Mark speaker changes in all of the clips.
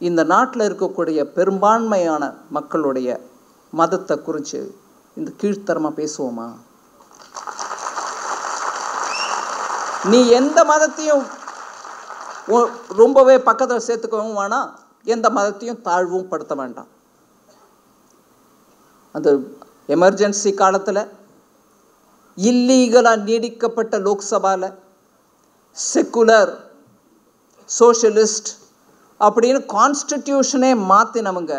Speaker 1: இந்த நாட்டில் இருக்கக்கூடிய பெரும்பான்மையான மக்களுடைய மதத்தை குறித்து இந்த கீழ்த்தரமாக பேசுவோமா? நீ எந்த மதத்தையும் ரொம்பவே பக்கத்தில் சேர்த்துக்கவும் வேணாம், எந்த மதத்தையும் தாழ்வும் படுத்த வேண்டாம். அந்த எமர்ஜென்சி காலத்தில் இல்லீகலாக நீடிக்கப்பட்ட லோக்சபாவில் செக்குலர் சோஷலிஸ்ட் அப்படின்னு கான்ஸ்டிடியூஷனே மாற்றினவங்க,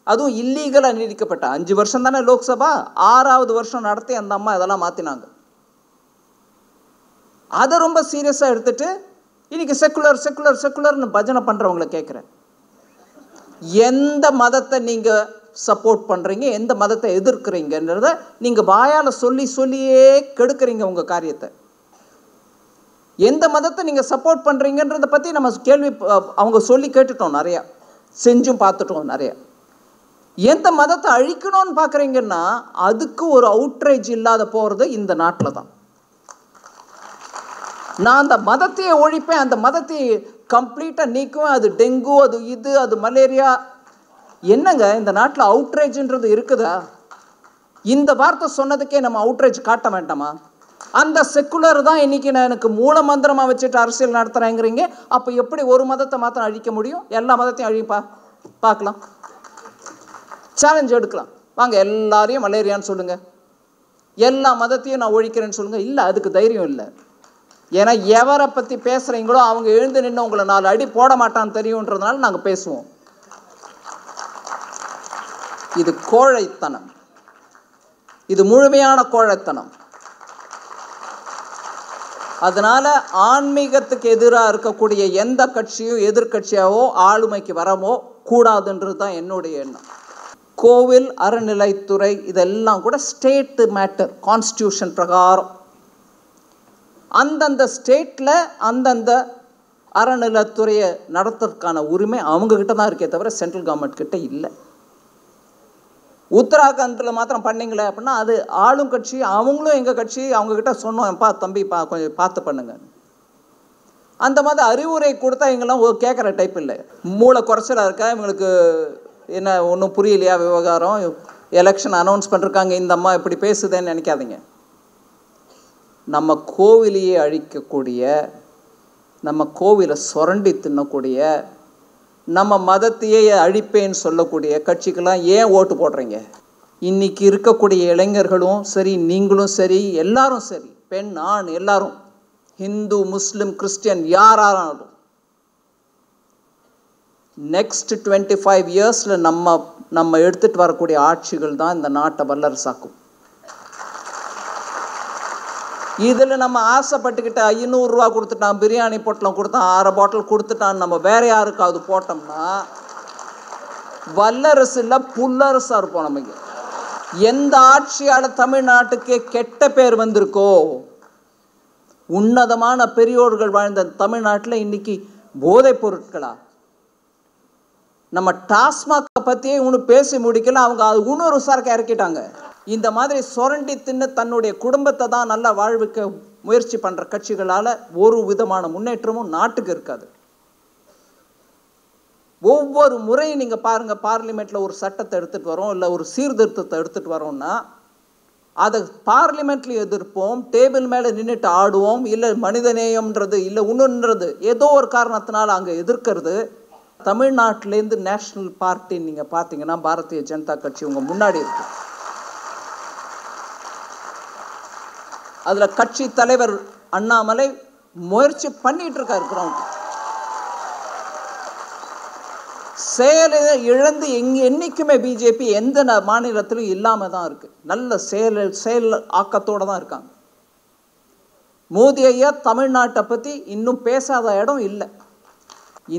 Speaker 1: அதுவும் இல்லீகலாக நீடிக்கப்பட்ட 5 வருஷம் தானே லோக்சபா, 6வது வருஷம் நடத்தி அந்த அம்மா இதெல்லாம் மாற்றினாங்க. அதை ரொம்ப சீரியஸாக எடுத்துட்டு இன்னைக்கு செக்குலர் செக்குலர் செக்குலர்னு பஜனை பண்ணுறவங்கள கேட்குறேன், எந்த மதத்தை நீங்கள் சப்போர்ட் பண்ணுறீங்க, எந்த மதத்தை எதிர்க்கிறீங்கன்றத நீங்கள் வாயால் சொல்லி சொல்லியே கெடுக்கிறீங்க உங்கள் காரியத்தை. எந்த மதத்தை நீங்கள் சப்போர்ட் பண்ணுறீங்கன்றதை பற்றி நம்ம கேள்வி அவங்க சொல்லி கேட்டுட்டோம், நிறையா செஞ்சும் பார்த்துட்டோம் நிறையா. எந்த மதத்தை அழிக்கணும்னு பார்க்குறீங்கன்னா அதுக்கு ஒரு அவுட்ரேஜ் இல்லாத போகிறது இந்த நாட்டில் தான். நான் அந்த மதத்தையே ஒழிப்பேன், அந்த மதத்தை கம்ப்ளீட்டாக நீக்குவேன், அது டெங்கு, அது இது, அது மலேரியா. என்னங்க இந்த நாட்டில் அவுட்ரேஜ்ன்றது இருக்குதா? இந்த வார்த்தை சொன்னதுக்கே நம்ம அவுட்ரேஜ் காட்ட வேண்டாமா? அந்த செக்குலர் தான் இன்னைக்கு நான் எனக்கு மூல மந்திரமாக வச்சுட்டு அரசியல் நடத்துகிறேங்கிறீங்க. அப்போ எப்படி ஒரு மதத்தை மாத்திரம் அழிக்க முடியும்? எல்லா மதத்தையும் அழிப்பா பார்க்கலாம், சேலஞ்ச் எடுக்கலாம். வாங்க எல்லாரையும் மலேரியான்னு சொல்லுங்கள், எல்லா மதத்தையும் நான் ஒழிக்கிறேன்னு சொல்லுங்கள். இல்லை, அதுக்கு தைரியம் இல்லை. ஏன்னா எவரை பற்றி பேசுகிறீங்களோ அவங்க எழுந்து நின்று உங்களை 4 அடி போட மாட்டான்னு தெரியுன்றதுனால நாங்கள் பேசுவோம். இது கோழைத்தனம், இது முழுமையான கோழைத்தனம். அதனால ஆன்மீகத்துக்கு எதிராக இருக்கக்கூடிய எந்த கட்சியும் எதிர்கட்சியாவோ ஆளுமைக்கு வரவோ கூடாதுன்றது தான் என்னுடைய எண்ணம். கோவில், அறநிலைத்துறை இதெல்லாம் கூட ஸ்டேட் மேட்டர். கான்ஸ்டியூஷன் பிரகாரம் அந்தந்த ஸ்டேட்டில் அந்தந்த அறநிலைத்துறையை நடத்துறதுக்கான உரிமை அவங்கக்கிட்ட தான் இருக்கே தவிர சென்ட்ரல் கவர்மெண்ட் கிட்ட இல்லை. உத்தராகண்டில் மாத்திரம் பண்ணிங்களே அப்படின்னா அது ஆளும் கட்சி, அவங்களும் எங்கள் கட்சி, அவங்கக்கிட்ட சொன்னோம்ப்பா தம்பி கொஞ்சம் பார்த்து பண்ணுங்க. அந்த மாதிரி அறிவுரை கொடுத்தா இவங்கெல்லாம் கேட்குற டைப் இல்லை. மூளை குறைச்சலாக இருக்கா, இவங்களுக்கு என்ன ஒன்றும் புரியலையா விவகாரம், எலெக்ஷன் அனௌன்ஸ் பண்ணிருக்காங்க இந்த அம்மா இப்படி பேசுதேன்னு நினைக்காதீங்க. நம்ம கோவிலையே அழிக்கக்கூடிய, நம்ம கோவிலை சுரண்டி தின்னக்கூடிய, நம்ம மதத்தையே அழிப்பேன்னு சொல்லக்கூடிய கட்சிக்கெல்லாம் ஏன் ஓட்டு போடுறீங்க? இன்னைக்கு இருக்கக்கூடிய இளைஞர்களும் சரி, நீங்களும் சரி, எல்லாரும் சரி, பெண் ஆண் எல்லாரும், ஹிந்து முஸ்லிம் கிறிஸ்டியன் யாராலும், நெக்ஸ்ட் 25 இயர்ஸில் நம்ம எடுத்துகிட்டு வரக்கூடிய ஆட்சிகள் தான் இந்த நாட்டை வல்லரசாக்கும். இதில் நம்ம ஆசைப்பட்டுக்கிட்ட 500 ரூபா கொடுத்துட்டான், பிரியாணி பொட்டலம் கொடுத்தான், 6 பாட்டில் கொடுத்துட்டான், நம்ம வேற யாருக்காவது போட்டோம்னா வல்லரசு இல்லை புல்லரசாக இருப்போம். நமக்கு எந்த ஆட்சியால் தமிழ்நாட்டுக்கு கெட்ட பேர் வந்திருக்கோ, உன்னதமான பெரியோர்கள் வாழ்ந்த தமிழ்நாட்டில் இன்னைக்கு போதைப் பொருட்களா? நம்ம டாஸ்மாகை பற்றியே இன்னும் பேசி முடிக்கல, அவங்க அது இன்னொரு சரக்கு இறக்கிட்டாங்க. இந்த மாதிரி சுரண்டி தின்னு தன்னுடைய குடும்பத்தை தான் நல்லா வாழ்விக்க முயற்சி பண்ணுற கட்சிகளால் ஒரு விதமான முன்னேற்றமும் நாட்டுக்கு இருக்காது. ஒவ்வொரு முறையும் நீங்கள் பாருங்கள், பார்லிமெண்ட்டில் ஒரு சட்டத்தை எடுத்துகிட்டு வரோம், இல்லை ஒரு சீர்திருத்தத்தை எடுத்துகிட்டு வரோம்னா அதை பார்லிமெண்ட்லேயும் எதிர்ப்போம், டேபிள் மேலே நின்றுட்டு ஆடுவோம், இல்லை மனிதநேயம்ன்றது இல்லை இன்னொன்றது ஏதோ ஒரு காரணத்தினால அங்கே எதிர்க்கிறது. தமிழ்நாட்டிலேருந்து நேஷ்னல் பார்ட்டின்னு நீங்கள் பார்த்தீங்கன்னா பாரதிய ஜனதா கட்சி உங்கள் முன்னாடி இருக்கு. அதில் கட்சி தலைவர் அண்ணாமலை முயற்சி பண்ணிட்டு இருக்காரு. கிரவுண்ட் செயலை இழந்து என்னைக்குமே பிஜேபி எந்த மாநிலத்திலும் இல்லாமல் தான் இருக்கு. நல்ல செயல் ஆக்கத்தோடு தான் இருக்காங்க. மோடி ஐயா தமிழ்நாட்டை பற்றி இன்னும் பேசாத இடம் இல்லை.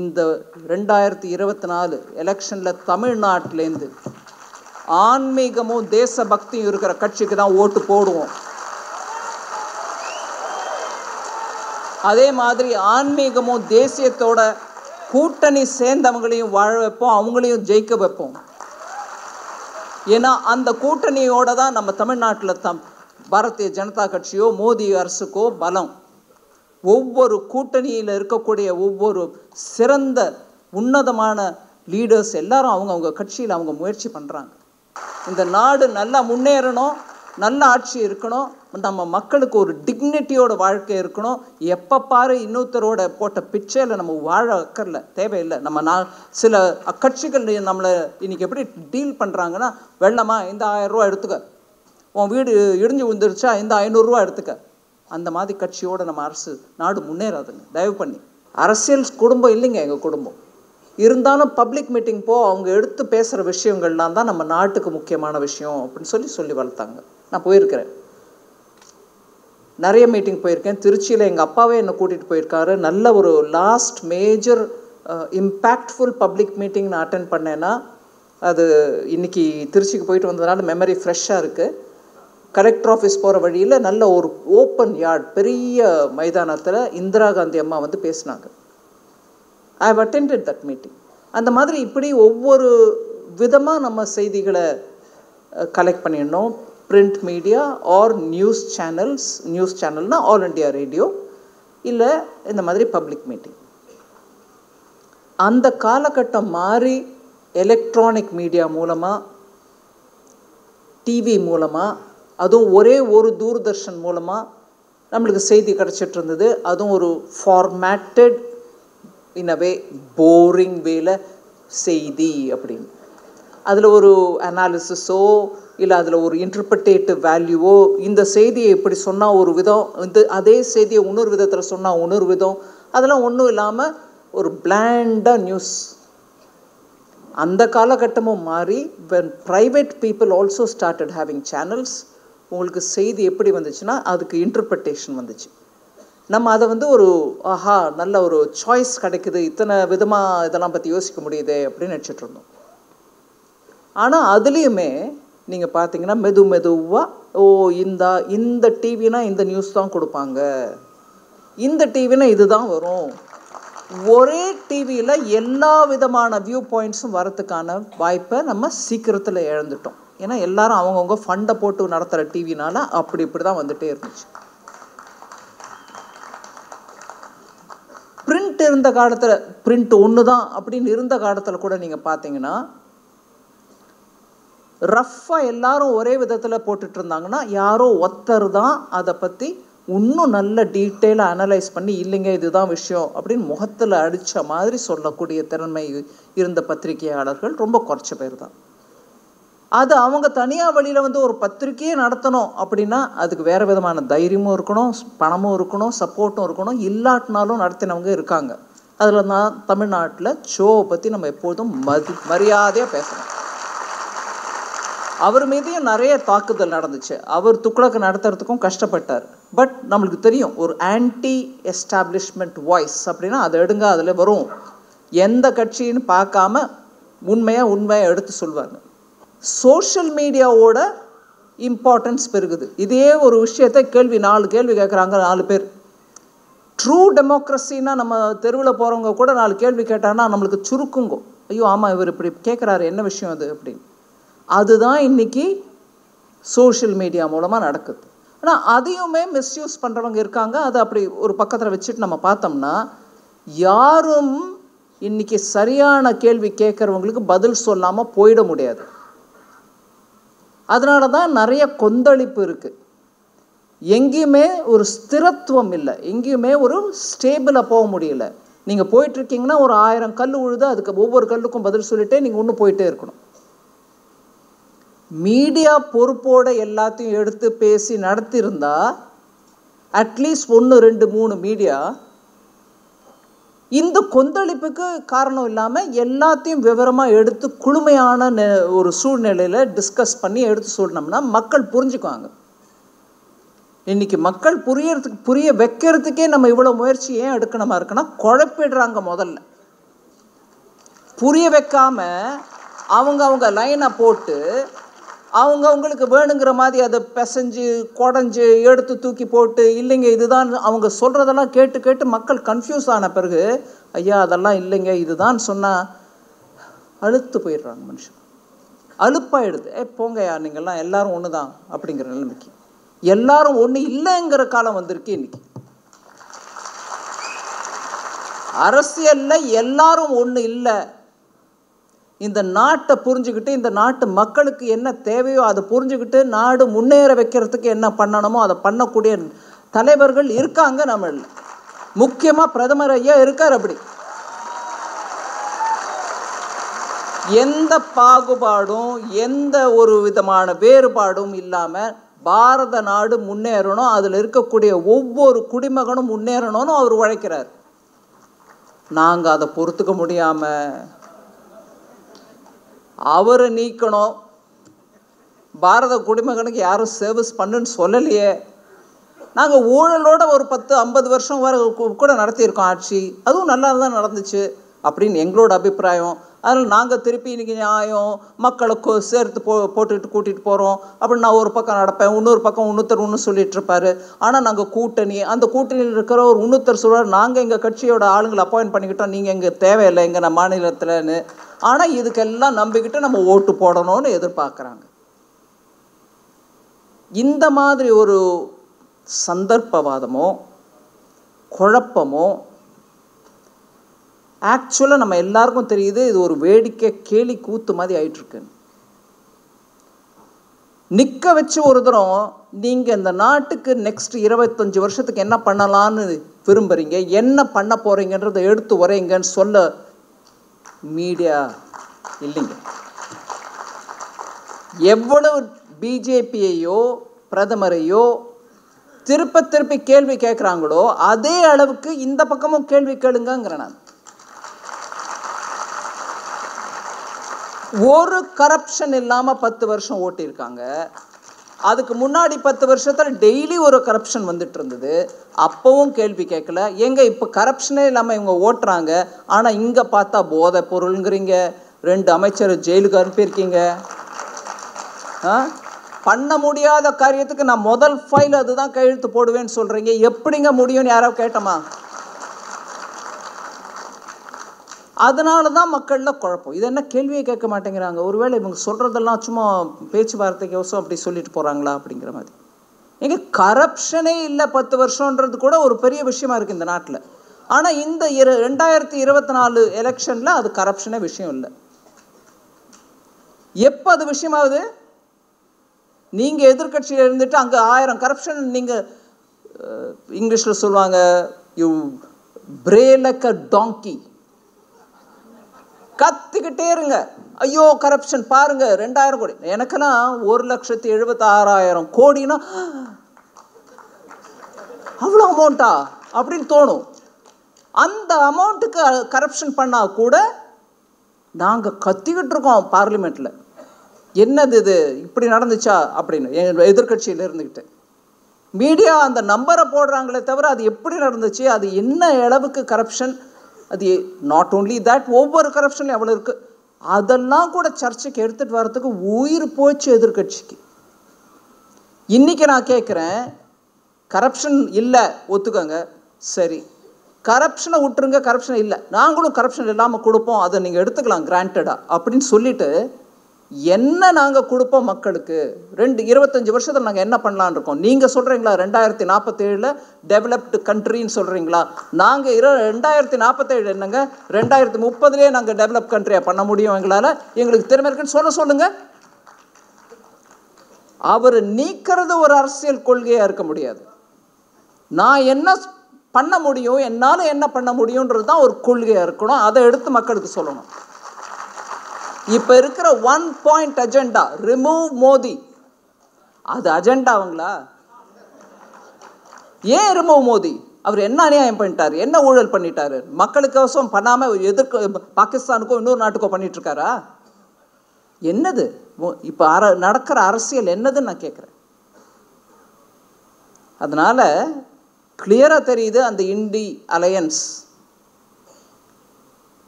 Speaker 1: இந்த 2024 எலெக்ஷனில் தமிழ்நாட்டிலேருந்து ஆன்மீகமும் தேசபக்தியும் இருக்கிற கட்சிக்கு தான் ஓட்டு போடுவோம். அதே மாதிரி ஆன்மீகமும் தேசியத்தோட கூட்டணி சேர்ந்தவங்களையும் வாழ வைப்போம், அவங்களையும் ஜெயிக்க வைப்போம். ஏன்னா அந்த கூட்டணியோட தான் நம்ம தமிழ்நாட்டில் பாரதிய ஜனதா கட்சியோ மோடி அரசுக்கோ பலம். ஒவ்வொரு கூட்டணியில் இருக்கக்கூடிய ஒவ்வொரு சிறந்த உன்னதமான லீடர்ஸ் எல்லாரும் அவங்க கட்சியில் அவங்க முயற்சி பண்ணுறாங்க. இந்த நாடு நல்லா முன்னேறணும், நல்ல ஆட்சி இருக்கணும், நம்ம மக்களுக்கு ஒரு டிக்னிட்டியோட வாழ்க்கை இருக்கணும். எப்போ பாரு இன்னொருத்தரோட போட்ட பிச்சையில் நம்ம வாழ அக்கறல தேவையில்லை. நம்ம சில கட்சிகள் நம்மளை இன்றைக்கி எப்படி டீல் பண்ணுறாங்கன்னா, வெள்ளமா இந்த 1000 ரூபா எடுத்துக்க, உன் வீடு இடிஞ்சு விழுந்துருச்சா இந்த 500 ரூபா எடுத்துக்க. அந்த மாதிரி கட்சியோடு நம்ம நாடு முன்னேறாதுங்க. தயவு பண்ணி அரசியல் குடும்பம் இல்லைங்க எங்கள் குடும்பம். இருந்தாலும் பப்ளிக் மீட்டிங் அவங்க எடுத்து பேசுகிற விஷயங்கள்லாம் தான் நம்ம நாட்டுக்கு முக்கியமான விஷயம் அப்படின்னு சொல்லி வளர்த்தாங்க. நான் போயிருக்கிறேன், நிறைய மீட்டிங் போயிருக்கேன். திருச்சியில் எங்கள் அப்பாவே என்னை கூட்டிகிட்டு போயிருக்காரு. நல்ல ஒரு last major impactful public meeting நான் அட்டென்ட் பண்ணேன்னா அது இன்றைக்கி திருச்சிக்கு போயிட்டு வந்ததுனால மெமரி ஃப்ரெஷ்ஷாக இருக்குது. கலெக்டர் ஆஃபீஸ் போகிற வழியில் நல்ல ஒரு ஓப்பன் யார்ட், பெரிய மைதானத்தில் இந்திரா காந்தி அம்மா வந்து பேசினாங்க. I have attended that meeting. அந்த மாதிரி இப்படி ஒவ்வொரு விதமாக நம்ம செய்திகளை கலெக்ட் பண்ணிடணும். பிரிண்ட் மீடியா ஆர் நியூஸ் சேனல்னால் ஆல் இண்டியா ரேடியோ, இல்லை இந்த மாதிரி பப்ளிக் மீட்டிங். அந்த காலகட்டம் மாறி எலக்ட்ரானிக் மீடியா மூலமாக, டிவி மூலமாக, அதுவும் ஒரே ஒரு தூர்தர்ஷன் மூலமாக நம்மளுக்கு செய்தி கிடச்சிட்டு இருந்தது. அதுவும் ஒரு ஃபார்மேட்டட் இன் அ வே போரிங் வேல செய்தி அப்படின்னு. அதில் ஒரு அனாலிசிஸோ இல்லை அதில் ஒரு இன்டர்பிரிட்டேட்டிவ் வேல்யூவோ, இந்த செய்தியை இப்படி சொன்னால் ஒரு விதம், அதே செய்தியை இன்னொரு விதத்தில் சொன்னால் இன்னொரு விதம், அதெல்லாம் ஒன்றும் இல்லாமல் ஒரு பிளாண்டாக நியூஸ். அந்த காலகட்டமும் மாறி when private people also started having channels, உங்களுக்கு செய்தி எப்படி வந்துச்சுன்னா அதுக்கு இன்டர்பிரிட்டேஷன் வந்துச்சு. நம்ம அதை வந்து ஒரு நல்ல ஒரு சாய்ஸ் கிடைக்குது, இத்தனை விதமாக இதெல்லாம் பற்றி யோசிக்க முடியுது அப்படின்னு நினச்சிட்டு இருந்தோம். ஆனால் அதுலேயுமே நீங்கள் பார்த்தீங்கன்னா மெதுவாக இந்த டிவினா இந்த நியூஸ் தான் கொடுப்பாங்க, இந்த டிவினா இதுதான் வரும். ஒரே டிவியில் எல்லா விதமான வியூ பாயிண்ட்ஸும் வரத்துக்கான வாய்ப்பை நம்ம சீக்கிரத்தில் இழந்துட்டோம். ஏன்னா எல்லாரும் அவங்கவுங்க ஃபண்டை போட்டு நடத்துகிற டிவினால இப்படி தான் வந்துகிட்டே இருந்துச்சு. பிரிண்ட் இருந்த காலத்தில், பிரிண்ட் ஒன்று தான் அப்படின்னு இருந்த காலத்தில் கூட நீங்கள் பார்த்தீங்கன்னா ரஃப்பாக எல்லாரும் ஒரே விதத்தில் போட்டுட்டு இருந்தாங்கன்னா யாரோ ஒருத்தர் தான் அதை பற்றி இன்னும் நல்ல டீட்டெயிலாக அனலைஸ் பண்ணி இல்லைங்க இதுதான் விஷயம் அப்படின்னு முகத்தில் அடித்த மாதிரி சொல்லக்கூடிய திறமை இருந்த பத்திரிகையாளர்கள் ரொம்ப குறைச்ச பேர் தான். அது அவங்க தனியாக வழியில் வந்து ஒரு பத்திரிக்கையே நடத்தணும் அப்படின்னா அதுக்கு வேறு விதமான தைரியமும் இருக்கணும், பணமும் இருக்கணும், சப்போர்ட்டும் இருக்கணும். இல்லாட்டினாலும் நடத்தினவங்க இருக்காங்க. அதில் நான் தமிழ்நாட்டில் ஷோவை பற்றி நம்ம எப்பொழுதும் மரியாதையாக பேசணும். அவர் மீதையும் நிறைய தாக்குதல் நடந்துச்சு. அவர் துக்ளக்கு நடத்துறதுக்கும் கஷ்டப்பட்டார். பட் நம்மளுக்கு தெரியும் ஒரு ஆன்டி எஸ்டாப்ளிஷ்மெண்ட் வாய்ஸ் அப்படின்னா அதை எடுங்க, அதில் வரும். எந்த கட்சின்னு பார்க்காம உண்மையாக எடுத்து சொல்வாங்க. சோஷியல் மீடியாவோட இம்பார்ட்டன்ஸ் பெருகுது. இதே ஒரு விஷயத்தை 4 கேள்வி கேட்குறாங்க 4 பேர். ட்ரூ டெமோக்ரஸின்னா நம்ம தெருவில் போகிறவங்க கூட 4 கேள்வி கேட்டாங்கன்னா நம்மளுக்கு சுருக்குங்கோ, ஐயோ ஆமாம் இவர் இப்படி கேட்குறாரு, என்ன விஷயம் அது அப்படின்னு. அதுதான் இன்றைக்கி சோஷியல் மீடியா மூலமாக நடக்குது. ஆனால் அதையுமே மிஸ்யூஸ் பண்ணுறவங்க இருக்காங்க. அதை அப்படி ஒரு பக்கத்தில் வச்சுட்டு நம்ம பார்த்தோம்னா யாரும் இன்றைக்கி சரியான கேள்வி கேட்குறவங்களுக்கு பதில் சொல்லாமல் போயிட முடியாது. அதனால தான் நிறைய கொந்தளிப்பு இருக்குது. எங்கேயுமே ஒரு ஸ்திரத்துவம் இல்லை, எங்கேயுமே ஒரு ஸ்டேபிளாக போக முடியல. நீங்கள் போயிட்டுருக்கீங்கன்னா ஒரு 1000 கல் உழுது அதுக்கு ஒவ்வொரு கல்லுக்கும் பதில் சொல்லிட்டே நீங்கள் இன்னும் போயிட்டே இருக்கணும். மீடியா பொறுப்போடு எல்லாத்தையும் எடுத்து பேசி நடத்தியிருந்தா அட்லீஸ்ட் 1, 2, 3 மீடியா இந்த கொந்தளிப்புக்கு காரணம் இல்லாமல் எல்லாத்தையும் விவரமாக எடுத்து குளுமையான ஒரு சூழ்நிலையில் டிஸ்கஸ் பண்ணி எடுத்து சொன்னோம்னா மக்கள் புரிஞ்சுக்குவாங்க. இன்றைக்கி மக்கள் புரிய வைக்கிறதுக்கே நம்ம இவ்வளோ முயற்சி ஏன் எடுக்கணுமா இருக்குன்னா குழப்பிடுறாங்க. முதல்ல புரிய வைக்காமல் அவங்க லைனை போட்டு அவங்களுக்கு வேணுங்கிற மாதிரி அதை பிசைஞ்சு குடஞ்சி எடுத்து தூக்கி போட்டு இல்லைங்க இதுதான் அவங்க சொல்கிறதெல்லாம் கேட்டு மக்கள் கன்ஃபியூஸ் ஆன பிறகு ஐயா அதெல்லாம் இல்லைங்க இதுதான் சொன்னால் அழுத்து போயிடுறாங்க. மனுஷன் அலுப்பாயிடுது. போங்கய்யா நீங்கள்லாம் எல்லாரும் ஒன்று தான் அப்படிங்கிற நிலைமைக்கு. எல்லாரும் ஒன்று இல்லைங்கிற காலம் வந்திருக்கு இன்றைக்கி. அரசியலில் எல்லாரும் ஒன்று இல்லை. இந்த நாட்டை புரிஞ்சுக்கிட்டு இந்த நாட்டு மக்களுக்கு என்ன தேவையோ அதை புரிஞ்சுக்கிட்டு நாடு முன்னேற வைக்கிறதுக்கு என்ன பண்ணணுமோ அதை பண்ணக்கூடிய தலைவர்கள் இருக்காங்க நம்ம. முக்கியமாக பிரதமர் ஐயா இருக்கார். அப்படி எந்த பாகுபாடும் எந்த ஒரு விதமான வேறுபாடும் இல்லாமல் பாரத நாடு முன்னேறணும், அதில் இருக்கக்கூடிய ஒவ்வொரு குடிமகனும் முன்னேறணும்னு அவர் உழைக்கிறார். நாங்கள் அதை பொறுத்துக்க முடியாமல் அவரை நீக்கணும். பாரத குடிமகனுக்கு யாரும் சர்வீஸ் பண்ணுன்னு சொல்லலையே. நாங்கள் ஊழலோட ஒரு 10-50 வருஷம் வரை கூட நடத்தியிருக்கோம் ஆட்சி, அதுவும் நல்லா தான் நடந்துச்சு அப்படின்னு எங்களோட அபிப்பிராயம். அதனால் நாங்கள் திருப்பி இன்றைக்கி நியாயம் மக்களை சேர்த்து போட்டுக்கிட்டு கூட்டிகிட்டு போகிறோம் அப்படின்னு நான் ஒரு பக்கம் நடப்பேன், இன்னொரு பக்கம் இன்னொருத்தர் ஒன்று சொல்லிட்டு இருப்பார். ஆனால் நாங்கள் கூட்டணி, அந்த கூட்டணியில் இருக்கிற ஒரு இன்னொருத்தர் சொல்கிறார் நாங்கள் எங்கள் கட்சியோட ஆளுங்களை அப்பாயிண்ட் பண்ணிக்கிட்டோம், நீங்கள் எங்கள் தேவையில்லை எங்கள் மாநிலத்தில்னு. ஆனால் இதுக்கெல்லாம் நம்பிக்கிட்டு நம்ம ஓட்டு போடணும்னு எதிர்பார்க்குறாங்க. இந்த மாதிரி ஒரு சந்தர்ப்பவாதமோ குழப்பமோ ஆக்சுவலாக நம்ம எல்லாருக்கும் தெரியுது இது ஒரு வேடிக்கை கேலி கூத்து மாதிரி ஆயிட்டுருக்கு. நிற்க வச்சு ஒரு தரம் நீங்கள் இந்த நாட்டுக்கு நெக்ஸ்ட் 25 வருஷத்துக்கு என்ன பண்ணலான்னு விரும்புகிறீங்க, என்ன பண்ண போகிறீங்கன்றதை எடுத்து வரைங்கன்னு சொல்ல மீடியா இல்லைங்க. எவ்வளவு பிஜேபியையோ பிரதமரையோ திருப்பி கேள்வி கேட்குறாங்களோ அதே அளவுக்கு இந்த பக்கமும் கேள்வி கேளுங்கிற நான். ஒரு கரப்ஷன் இல்லாமல் 10 வருஷம் ஓட்டியிருக்காங்க. அதுக்கு முன்னாடி 10 வருஷத்தில் டெய்லி ஒரு கரப்ஷன் வந்துட்டு இருந்தது, அப்பவும் கேள்வி கேட்கல. எங்க இப்போ கரப்ஷனே இல்லாமல் இவங்க ஓட்டுறாங்க, ஆனால் இங்கே பார்த்தா போதை பொருளுங்கிறீங்க, 2 அமைச்சர் ஜெயிலுக்கு அனுப்பியிருக்கீங்க. பண்ண முடியாத காரியத்துக்கு நான் முதல் ஃபைல் அதுதான் கையெழுத்து போடுவேன்னு சொல்கிறீங்க, எப்படிங்க முடியும்னு யாராவது கேட்டோமா? அதனால தான் மக்களில் குழப்பம். இது என்ன கேள்வியை கேட்க மாட்டேங்கிறாங்க. ஒருவேளை இவங்க சொல்கிறதெல்லாம் சும்மா பேச்சுவார்த்தைக்கோசம் அப்படி சொல்லிட்டு போகிறாங்களா அப்படிங்கிற மாதிரி. எங்கே கரப்ஷனே இல்லை 10 வருஷன்றது கூட ஒரு பெரிய விஷயமா இருக்குது இந்த நாட்டில். ஆனால் இந்த 2024 எலெக்ஷனில் அது கரப்ஷனே விஷயம் இல்லை. எப்போ அது விஷயமாகுது? நீங்கள் எதிர்கட்சியில் இருந்துட்டு அங்கே 1000 கரப்ஷன், நீங்கள் இங்கிலீஷில் சொல்லுவாங்க யூ பிரே லைக் அ டாங்கி, கத்திக்கிட்டே இருங்க, ஐயோ கரப்ஷன் பாருங்க 2000 கோடி. எனக்கெல்லாம் 1,76,000 கோடினா அவ்வளோ அமௌண்ட்டா அப்படின்னு தோணும். அந்த அமௌண்ட்டுக்கு கரப்ஷன் பண்ணால் கூட நாங்கள் கத்திக்கிட்டு இருக்கோம் பார்லிமெண்ட்டில், என்னது இது இப்படி நடந்துச்சா அப்படின்னு எதிர்கட்சியில் இருந்துக்கிட்டு. மீடியா அந்த நம்பரை போடுறாங்களே தவிர அது எப்படி நடந்துச்சு, அது என்ன அளவுக்கு கரப்ஷன், அது நாட் ஓன்லி தட் ஒவ்வொரு கரப்ஷன்லையும் எவ்வளோ இருக்குது, அதெல்லாம் கூட சர்ச்சைக்கு எடுத்துகிட்டு வர்றதுக்கு உயிர் போச்சு எதிர்கட்சிக்கு. இன்றைக்கி நான் கேட்குறேன், கரப்ஷன் இல்லை ஒத்துக்கோங்க, சரி கரப்ஷனை விட்டுருங்க, கரப்ஷன் இல்லை நாங்களும் கரப்ஷன் இல்லாமல் கொடுப்போம், அதை நீங்கள் எடுத்துக்கலாம் கிராண்டடா அப்படின்னு சொல்லிட்டு என்ன நாங்கள் கொடுப்போம் மக்களுக்கு? 25 வருஷத்தில் நாங்கள் என்ன பண்ணலான்னு இருக்கோம்? நீங்கள் சொல்கிறீங்களா 2047 டெவலப்டு கண்ட்ரின்னு சொல்கிறீங்களா? நாங்கள் 2047 என்னங்க 2030 நாங்கள் டெவலப் கண்ட்ரியாக பண்ண முடியும் எங்களால், எங்களுக்கு திறமை இருக்குன்னு சொல்லுங்கள். அவர் நீக்கிறது ஒரு அரசியல் கொள்கையாக இருக்க முடியாது. நான் என்ன பண்ண முடியும், என்னால் என்ன பண்ண முடியுன்றது தான் ஒரு கொள்கையாக இருக்கணும், அதை எடுத்து மக்களுக்கு சொல்லணும். இப்போ இருக்கிற 1 பாயிண்ட் அஜெண்டா, ரிமூவ் மோடி, அது அஜெண்டாவுங்களா? ஏன் ரிமூவ் மோடி? அவர் என்ன அநியாயம் பண்ணிட்டாரு, என்ன ஊழல் பண்ணிட்டாரு, மக்களுக்கோசம் பண்ணாமல் பாகிஸ்தானுக்கோ இன்னொரு நாட்டுக்கோ பண்ணிட்டு இருக்காரா? என்னது இப்போ நடக்கிற அரசியல் என்னதுன்னு நான் கேட்குறேன். அதனால கிளியராக தெரியுது அந்த இண்டி அலையன்ஸ்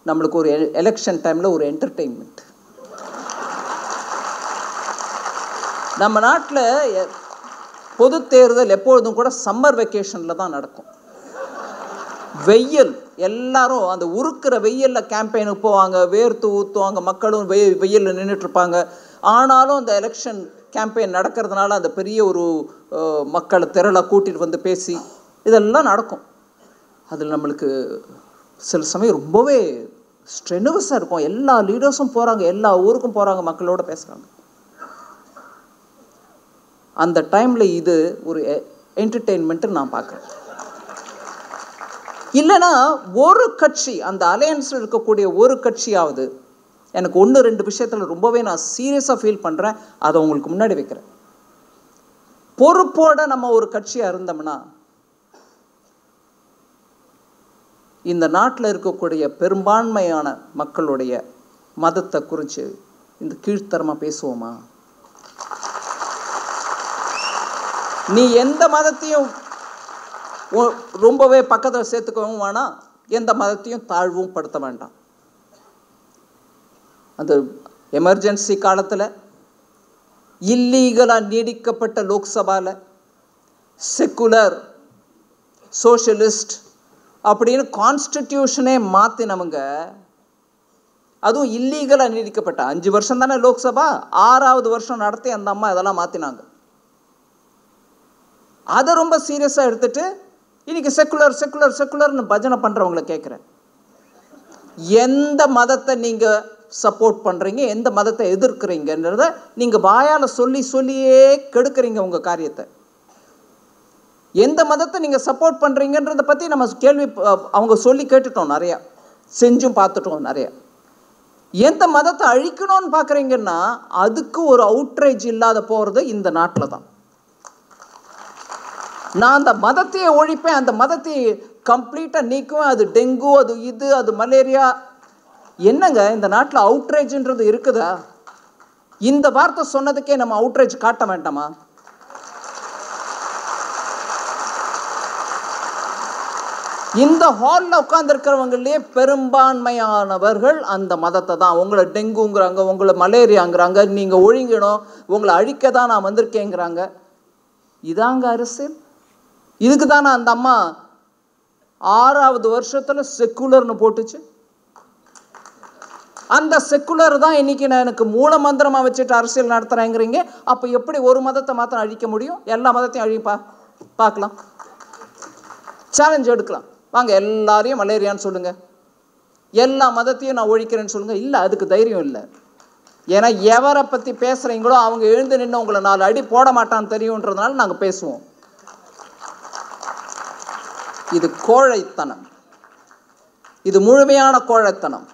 Speaker 1: நம்மளுக்கு ஒரு எலெக்ஷன் டைமில் ஒரு என்டர்டெயின்மெண்ட். நம்ம நாட்டில் பொது தேர்தல் எப்பொழுதும் கூட சம்மர் வெக்கேஷனில் தான் நடக்கும். வெயில், எல்லாரும் அந்த உருக்கிற வெயிலில் கேம்பெயினுக்கு போவாங்க, வேர்த்து ஊற்றுவாங்க, மக்களும் வெயிலில் நின்றுட்டுருப்பாங்க. ஆனாலும் அந்த எலெக்ஷன் கேம்பெயின் நடக்கிறதுனால அந்த பெரிய ஒரு மக்களை திரளை கூட்டிகிட்டு வந்து பேசி இதெல்லாம் நடக்கும். அதில் நம்மளுக்கு சில சமயம் ரொம்பவே ஸ்ட்ரெனுவஸாக இருக்கும். எல்லா லீடர்ஸும் போகிறாங்க, எல்லா ஊருக்கும் போகிறாங்க, மக்களோட பேசுகிறாங்க. அந்த டைமில் இது ஒரு என்டர்டெயின்மெண்ட்டு நான் பார்க்குறேன். இல்லைன்னா ஒரு கட்சி, அந்த அலையன்ஸில் இருக்கக்கூடிய ஒரு கட்சியாவது, எனக்கு 1-2 விஷயத்தில் ரொம்பவே நான் சீரியஸாக ஃபீல் பண்ணுறேன், அதை உங்களுக்கு முன்னாடி வைக்கிறேன். பொறுப்போட நம்ம ஒரு கட்சியாக இருந்தோம்னா இந்த நாட்டில் இருக்கக்கூடிய பெரும்பான்மையான மக்களுடைய மதத்தை குறித்து இந்த கீழ்த்தரமாக பேசுவோமா? நீ எந்த மதத்தையும் ரொம்பவே பக்கத்தில் சேர்த்துக்கவும் வேணாம், எந்த மதத்தையும் தாழ்வும் படுத்த வேண்டாம். அந்த எமர்ஜென்சி காலத்தில் இல்லீகலாக நீடிக்கப்பட்ட லோக்சபாவில் செக்குலர் சோஷலிஸ்ட் அப்படின்னு கான்ஸ்டிடியூஷனே மாற்றினவங்க, அதுவும் இல்லீகலாக நீடிக்கப்பட்ட 5 வருஷம் தானே லோக்சபா, 6வது வருஷம் நடத்தி அந்த அம்மா இதெல்லாம் மாற்றினாங்க. அதை ரொம்ப சீரியஸாக எடுத்துட்டு இன்னைக்கு செக்குலர் செக்குலர் செக்குலர்னு பஜனை பண்ணுறவங்கள கேட்குறேன், எந்த மதத்தை நீங்கள் சப்போர்ட் பண்ணுறீங்க, எந்த மதத்தை எதிர்க்கிறீங்கன்றத நீங்கள் வாயால் சொல்லி சொல்லியே கெடுக்கிறீங்க உங்கள் காரியத்தை. எந்த மதத்தை நீங்கள் சப்போர்ட் பண்ணுறீங்கன்றதை பற்றி நம்ம கேள்வி அவங்க சொல்லி கேட்டுட்டோம், நிறையா செஞ்சும் பார்த்துட்டோம் நிறையா. எந்த மதத்தை அழிக்கணும்னு பார்க்குறீங்கன்னா அதுக்கு ஒரு அவுட்ரேஜ் இல்லாத போகிறது இந்த நாட்டில் தான். நான் அந்த மதத்தையே ஒழிப்பேன், அந்த மதத்தை கம்ப்ளீட்டாக நீக்குவேன், அது டெங்கு, அது இது, அது மலேரியா. என்னங்க இந்த நாட்டில் அவுட்ரேஜ்ன்றது இருக்குதா? இந்த வார்த்தை சொன்னதுக்கே நம்ம அவுட்ரேஜ் காட்ட வேண்டாமா? இந்த ஹாலில் உட்கார்ந்துருக்கிறவங்களே பெரும்பான்மையானவர்கள் அந்த மதத்தை தான். உங்களை டெங்குங்கிறாங்க, உங்களை மலேரியாங்கிறாங்க, நீங்கள் ஒழிங்கணும், உங்களை அழிக்க தான் நான் வந்திருக்கேங்கிறாங்க. இதாங்க அரசியல்? இதுக்கு தானே அந்த அம்மா 6வது வருஷத்தில் செக்குலர்னு போட்டுச்சு. அந்த செக்குலர் தான் இன்னைக்கு நான் எனக்கு மூல மந்திரமாக வச்சுட்டு அரசியல் நடத்துகிறேங்கிறீங்க. அப்போ எப்படி ஒரு மதத்தை மாத்திரம் அழிக்க முடியும்? எல்லா மதத்தையும் அழிப்பா பார்க்கலாம், சேலஞ்ச் எடுக்கலாம். வாங்க எல்லாரையும் மலேரியான்னு சொல்லுங்க, எல்லா மதத்தையும் நான் ஒழிக்கிறேன்னு சொல்லுங்க. இல்லை, அதுக்கு தைரியம் இல்லை. ஏன்னா எவரை பற்றி பேசுகிறீங்களோ அவங்க எழுந்து நின்று உங்களை 4 அடி போட மாட்டான்னு தெரியுன்றதுனால நாங்கள் பேசுவோம். இது கோழைத்தனம், இது முழுமையான கோழைத்தனம்.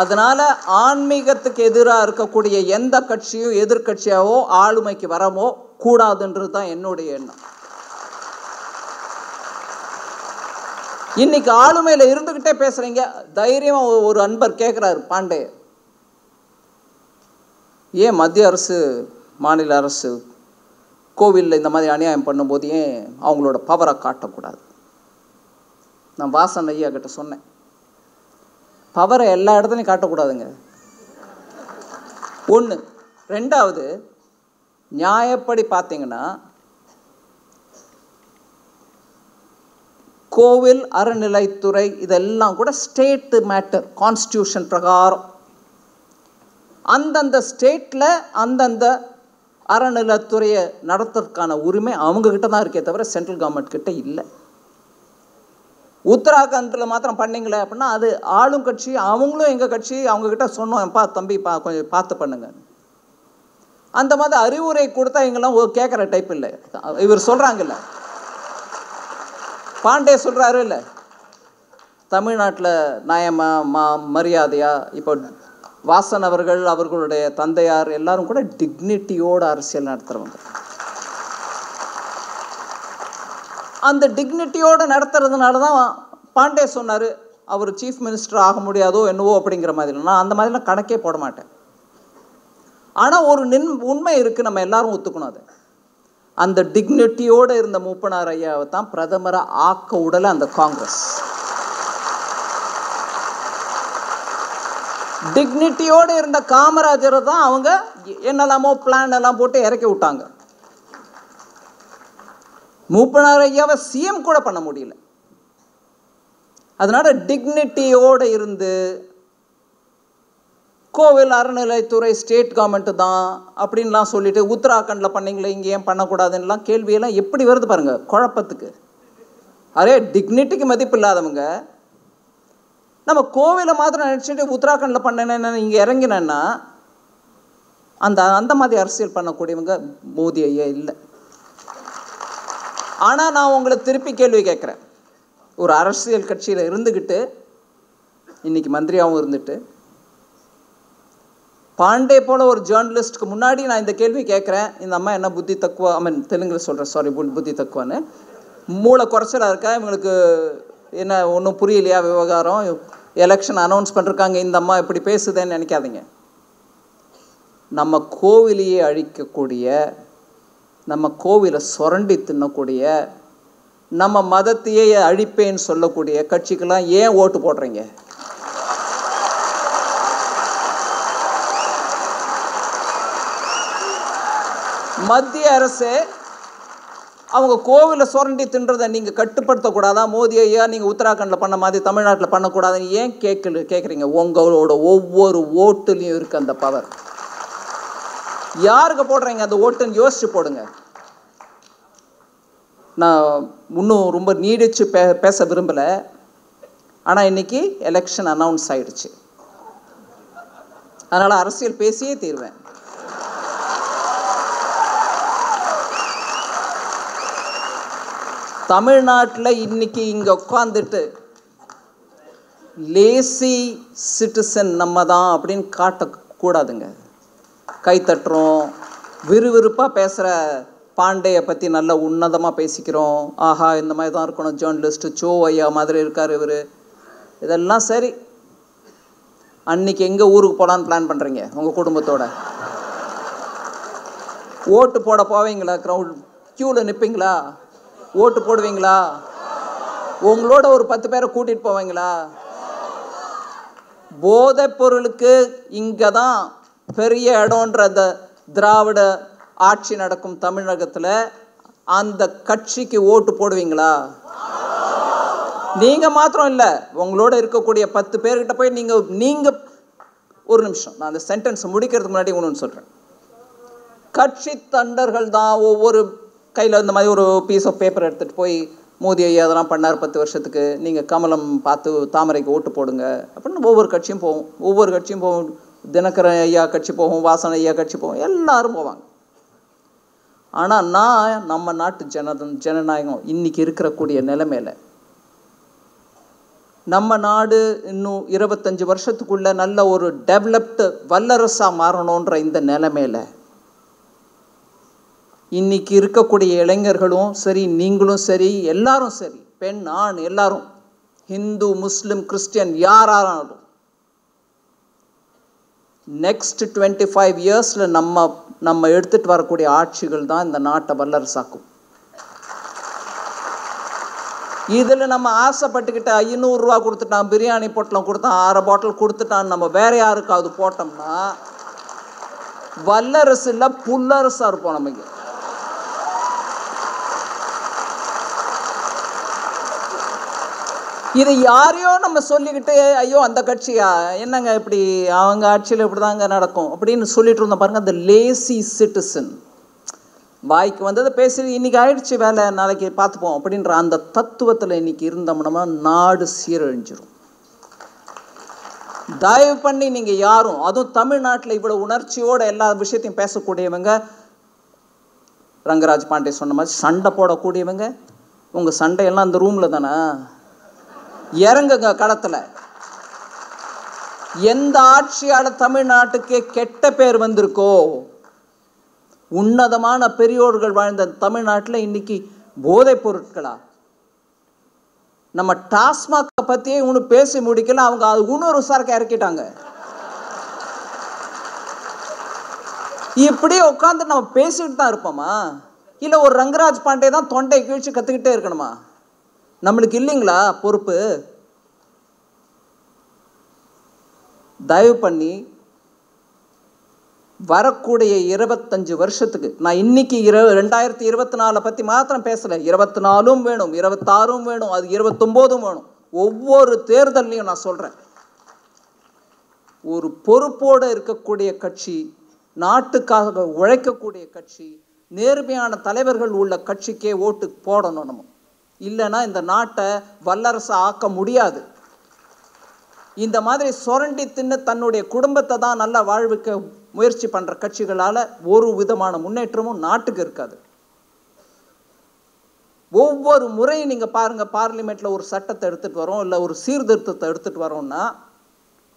Speaker 1: அதனால ஆன்மீகத்துக்கு எதிராக இருக்கக்கூடிய எந்த கட்சியும் எதிர்கட்சியாவோ ஆளுமைக்கு வரவோ கூடாதுன்றது தான் என்னுடைய எண்ணம். இன்னைக்கு ஆளுமையில் இருந்துகிட்டே பேசுறீங்க. தைரியமா ஒரு அன்பர் கேட்குறாரு, பாண்டே, ஏன் மத்திய அரசு மாநில அரசு கோவிலில் இந்த மாதிரி அநியாயம் பண்ணும்போது ஏன் அவங்களோட பவரை காட்டக்கூடாது? நான் வாசன் ஐயா கிட்ட சொன்னேன், பவரை எல்லா இடத்துலையும் காட்டக்கூடாதுங்க. 1. 2வது, நியாயப்படி பார்த்தீங்கன்னா கோவில் அறநிலைத்துறை இதெல்லாம் கூட ஸ்டேட்டு மேட்டர். கான்ஸ்டியூஷன் பிரகாரம் அந்தந்த ஸ்டேட்டில் அந்தந்த அறநிலைத்துறையை நடத்துறதுக்கான உரிமை அவங்கக்கிட்ட தான் இருக்கே தவிர சென்ட்ரல் கவர்மெண்ட் கிட்ட இல்லை. உத்தராகண்டில் மாத்திரம் பண்ணிங்களே அப்படின்னா அது ஆளும் கட்சி, அவங்களும் எங்கள் கட்சி, அவங்கக்கிட்ட சொன்னோம், எப்பா தம்பி கொஞ்சம் பார்த்து பண்ணுங்க. அந்த மாதிரி அறிவுரை கொடுத்தா எங்கெல்லாம் கேட்குற டைப் இல்லை. இவர் சொல்கிறாங்கல்ல, பாண்டே சொல்கிறாரு இல்லை, தமிழ்நாட்டில் நியாயமா மரியாதையா. இப்போ வாசன் அவர்கள், அவர்களுடைய தந்தையார் எல்லாரும் கூட டிக்னிட்டியோடு அரசியல் நடத்துகிறவங்க. அந்த டிக்னிட்டியோடு நடத்துறதுனால தான் பாண்டே சொன்னார் அவர் சீஃப் மினிஸ்டர் ஆக முடியாதோ என்னவோ அப்படிங்கிற மாதிரி. நான் அந்த மாதிரிலாம் கணக்கே போட மாட்டேன். ஆனால் ஒரு உண்மை இருக்குது, நம்ம எல்லாரும் ஒத்துக்கணும். அது அந்த டிக்னிட்டியோடு இருந்த மூப்பனார் ஐயாவை தான் பிரதமரை ஆக்க விடலை அந்த காங்கிரஸ். டிக்னிட்டியோடு இருந்த காமராஜரை தான் அவங்க என்னெல்லாமோ பிளான் எல்லாம் போட்டு இறக்கி விட்டாங்க. மூப்பனார் ஐயாவை சிஎம் கூட பண்ண முடியல. அதனால டிக்னிட்டியோடு இருந்து கோவில் அறநிலைத்துறை ஸ்டேட் கவர்மெண்ட்டு தான் அப்படின்லாம் சொல்லிட்டு உத்தராகண்டில் பண்ணிங்களே இங்கே ஏன் பண்ணக்கூடாதுன்னெலாம் கேள்வியெல்லாம் எப்படி வருது பாருங்கள் குழப்பத்துக்கு. அரே டிக்னிட்டிக்கு மதிப்பு இல்லாதவங்க நம்ம கோவிலை மாத்திரம் நினச்சிட்டு உத்தராகண்டில் பண்ணேன்னு இங்கே இறங்கினேன்னா அந்த மாதிரி அரசியல் பண்ணக்கூடியவங்க மோடி ஐயா இல்லை. ஆனால் நான் உங்களை திருப்பி கேள்வி கேட்குறேன். ஒரு அரசியல் கட்சியில் இருந்துக்கிட்டு இன்றைக்கி மந்திரியாகவும் இருந்துட்டு பாண்டே போல் ஒரு ஜேர்னலிஸ்ட்டுக்கு முன்னாடி நான் இந்த கேள்வி கேட்குறேன். இந்த அம்மா என்ன புத்தி தக்குவா, தெலுங்கில் சொல்கிறேன், சாரி, புத்தி தக்குவான்னு, மூளை குறைச்சலாக இருக்கா, இவங்களுக்கு என்ன ஒன்றும் புரியலையா விவகாரம், எலெக்ஷன் அனௌன்ஸ் பண்ணிருக்காங்க, இந்த அம்மா இப்படி பேசுதேன்னு நினைக்காதீங்க. நம்ம கோவிலையே அழிக்கக்கூடிய, நம்ம கோவிலை சுரண்டி தின்னக்கூடிய, நம்ம மதத்தையே அழிப்பேன்னு சொல்லக்கூடிய கட்சிக்கெல்லாம் ஏன் ஓட்டு போடுறீங்க? மத்திய அரசு அவங்க கோவிலை சுரண்டி தின்றதை நீங்கள் கட்டுப்படுத்தக்கூடாதா? மோடி ஐயா நீங்கள் உத்தராகண்டில் பண்ண மாதிரி தமிழ்நாட்டில் பண்ணக்கூடாதுன்னு ஏன் கேட்குறீங்க? உங்களோட ஒவ்வொரு ஓட்டுலையும் இருக்குது அந்த பவர். யாருக்கு போடுறீங்க அந்த ஓட்டுன்னு யோசிச்சு போடுங்க. நான் இன்னும் ரொம்ப நீடிச்சு பேச விரும்பலை. ஆனால் இன்னைக்கு எலெக்ஷன் அனௌன்ஸ் ஆயிடுச்சு. அதனால் அரசியல் பேசியே தீர்வேன். தமிழ்நாட்டில் இன்னைக்கு இங்கே உட்காந்துட்டு லேசி சிட்டிசன் நம்ம தான் அப்படின்னு காட்டக்கூடாதுங்க. கைத்தட்டுறோம், விறுவிறுப்பாக பேசுகிற பாண்டேயை பற்றி நல்ல உன்னதமாக பேசிக்கிறோம். ஆஹா, இந்த மாதிரி தான் இருக்கணும் ஜேர்னலிஸ்ட்டு, சோ ஐயா மாதிரி இருக்கார் இவர், இதெல்லாம் சரி. அன்றைக்கி எங்கே ஊருக்கு போகலான்னு பிளான் பண்ணுறீங்க உங்கள் குடும்பத்தோட? ஓட்டு போட போவீங்களா? க்யூவில் நிற்பீங்களா? ஓட்டு போடுவீங்களா? உங்களோட ஒரு 10 பேரை கூட்டிகிட்டு போவீங்களா? போதைப் பொருளுக்கு இங்கே தான் பெரிய இடம்ன்ற அந்த திராவிட ஆட்சி நடக்கும் தமிழகத்தில் அந்த கட்சிக்கு ஓட்டு போடுவீங்களா? நீங்கள் மாத்திரம் இல்லை, உங்களோட இருக்கக்கூடிய 10 பேர்கிட்ட போய் நீங்கள் ஒரு நிமிஷம், நான் அந்த சென்டென்ஸ் முடிக்கிறதுக்கு முன்னாடி ஒன்று சொல்கிறேன். கட்சி தொண்டர்கள் தான் ஒவ்வொரு கையில் இந்த மாதிரி ஒரு பீஸ் ஆஃப் பேப்பர் எடுத்துகிட்டு போய் மோடி ஐயா அதெல்லாம் பண்ணார் 10 வருஷத்துக்கு, நீங்கள் கமலம் பார்த்து தாமரைக்கு ஓட்டு போடுங்க அப்படின்னு ஒவ்வொரு கட்சியும் போகும். தினகரன் ஐயா கட்சி போகும், வாசன் ஐயா கட்சி போகும், எல்லாரும் போவாங்க. ஆனால் நான் நம்ம நாட்டு ஜனநாயகம் இன்றைக்கி இருக்கக்கூடிய நிலைமையில், நம்ம நாடு இன்னும் 25 வருஷத்துக்குள்ளே நல்ல ஒரு டெவலப்டு வல்லரசாக மாறணுன்ற இந்த நிலைமையில் இன்னைக்கு இருக்கக்கூடிய இளைஞர்களும் சரி, நீங்களும் சரி, எல்லாரும் சரி, பெண் ஆண் எல்லாரும், ஹிந்து முஸ்லிம் கிறிஸ்டியன் யாராலும், நெக்ஸ்ட் 25 இயர்ஸில் நம்ம எடுத்துகிட்டு வரக்கூடிய ஆட்சிகள் தான் இந்த நாட்டை வல்லரசாக்கும். இதில் நம்ம ஆசைப்பட்டுக்கிட்ட 500 ரூபா கொடுத்துட்டான், பிரியாணி பொட்டலம் கொடுத்தான், 6 பாட்டில் கொடுத்துட்டான், நம்ம வேற யாருக்காவது போட்டோம்னா வல்லரசு இல்லை புல்லரசாக இருப்போம். நமக்கு இது யாரையோ நம்ம சொல்லிக்கிட்டு, ஐயோ அந்த கட்சியா என்னங்க இப்படி, அவங்க ஆட்சியில் இப்படி தாங்க நடக்கும் அப்படின்னு சொல்லிட்டு இருந்தோம் பாருங்க. அந்த லேசி சிட்டிசன், வாய்க்கு வந்ததை பேசி இன்னைக்கு ஆயிடுச்சு வேலை, நாளைக்கு பார்த்துப்போம் அப்படின்ற அந்த தத்துவத்தில் இன்னைக்கு இருந்தோம்னா நாடு சீரழிஞ்சிரும். தயவு பண்ணி நீங்கள் யாரும், அதுவும் தமிழ்நாட்டில் இவ்வளோ உணர்ச்சியோட எல்லா விஷயத்தையும் பேசக்கூடியவங்க, ரங்கராஜ் பாண்டே சொன்ன மாதிரி சண்டை போடக்கூடியவங்க, உங்கள் சண்டையெல்லாம் அந்த ரூமில் தானே, இறங்குங்க களத்தில். எந்த ஆட்சியால் தமிழ்நாட்டுக்கு கெட்ட பேர் வந்திருக்கோ, உன்னதமான பெரியோர்கள் வாழ்ந்த தமிழ்நாட்டில் இன்னைக்கு போதைப் பொருட்களா? நம்ம டாஸ்மாக் பற்றியே இன்னும் பேசி முடிக்கல, அவங்க அது இன்னொரு சரக்கு இறக்கிட்டாங்க. இப்படியே உட்காந்து நம்ம பேசிட்டு தான் இருப்போமா? இல்லை ஒரு ரங்கராஜ் பாண்டே தான் தொண்டை கீழ்ச்சி கற்றுக்கிட்டே இருக்கணுமா? நம்மளுக்கு இல்லைங்களா பொறுப்பு? தயவு பண்ணி வரக்கூடிய 25 வருஷத்துக்கு, நான் இன்னைக்கு 2024 பற்றி மாத்திரம் பேசலை, 24 வேணும், 26 வேணும், அது 29 வேணும். ஒவ்வொரு தேர்தலையும் நான் சொல்கிறேன், ஒரு பொறுப்போடு இருக்கக்கூடிய கட்சி, நாட்டுக்காக உழைக்கக்கூடிய கட்சி, நேர்மையான தலைவர்கள் உள்ள கட்சிக்கே ஓட்டு போடணும். நம்ம இல்லைன்னா இந்த நாட்டை வல்லரசு ஆக்க முடியாது. இந்த மாதிரி சுரண்டி தின்னு தன்னுடைய குடும்பத்தை தான் நல்லா வாழ்விக்க முயற்சி பண்ணுற கட்சிகளால் ஒரு விதமான முன்னேற்றமும் நாட்டுக்கு இருக்காது. ஒவ்வொரு முறையும் நீங்கள் பாருங்கள், பார்லிமெண்ட்டில் ஒரு சட்டத்தை எடுத்துகிட்டு வரோம், இல்லை ஒரு சீர்திருத்தத்தை எடுத்துகிட்டு வரோம்னா